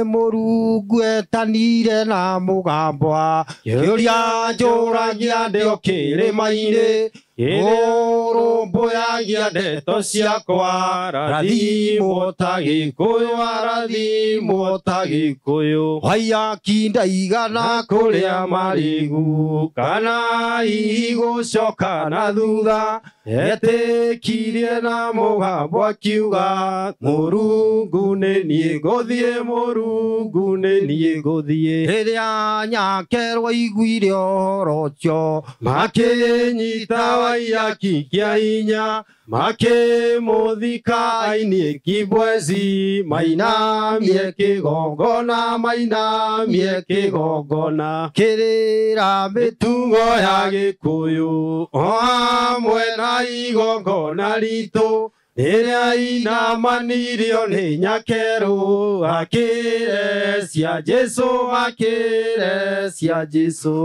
Morugu etanire na mugambwa Yuria njũragia ndĩ o kĩrĩma-inĩ Ngũrũmbũyagia ndeto ciakwa Rathimwo ta Gĩkũyũ arathimwo ta Gĩkũyũ Wayaki ndaigana kũrĩa marigũ kana hihi gũcoka na thutha etĩkirie na mũgambo akiuga Mũrungu nĩ niĩ ngũthiĩ Mũrungu nĩ niĩ ngũthiĩ rĩrĩa nyakerwa iguire ũhoro ũcio makĩnyita Wayaki kĩa hinya makĩmũthika ainie Kibwezi mainamie kĩgongona kĩrĩra mĩtugo ya Gĩkũyũ o hamwe na igongona ritũ rĩrĩa inamanirio nĩ nyakerũ akĩrecia Jesũ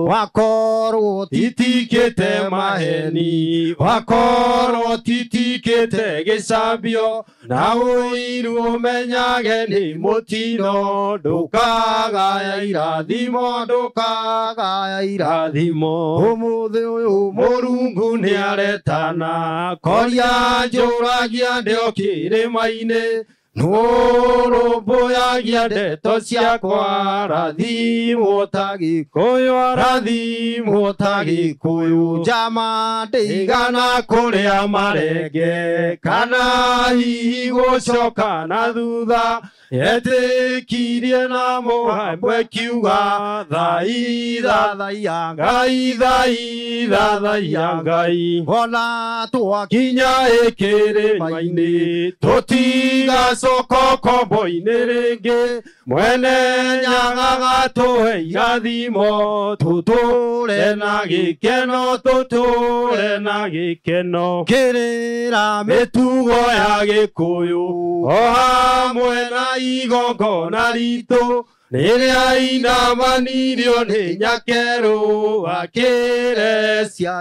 wakorwo titikĩte maheni wakorwo titikĩte gĩcambio na ũiru ũmenyage nĩ mũtino ndũkagaya irathimo ũmũthĩ ũyũ Mũrungu nĩ aretana koria njũragia ndĩ o kĩrĩma-inĩ Ngũrũmbũyagia ndeto ciakwa Rathimwo ta Gĩkũyũ Njama ndĩigana kũrĩa marenge kana hihi gũcoka na thutha etĩkirie na mũgambo akiuga thaitha Ngai ona twakinya kĩrĩma-inĩ tũtigacoka kombo-inĩ rĩngĩ mwene Nyaga tũhe irathimo tũtũre na gĩkeno kĩrĩra mĩtugo ya Gĩkũyũ o hamwe na igongona ritũ rĩrĩa inamanirio nĩ nyakerũ akĩrecia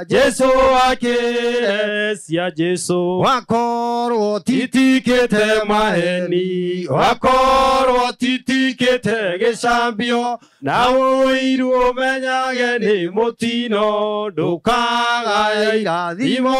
Jesũ wakorwo titikĩte maheni wakorwo titikĩte gĩcambio na ũiru ũmenyage nĩ mũtino ndũkagaya irathimo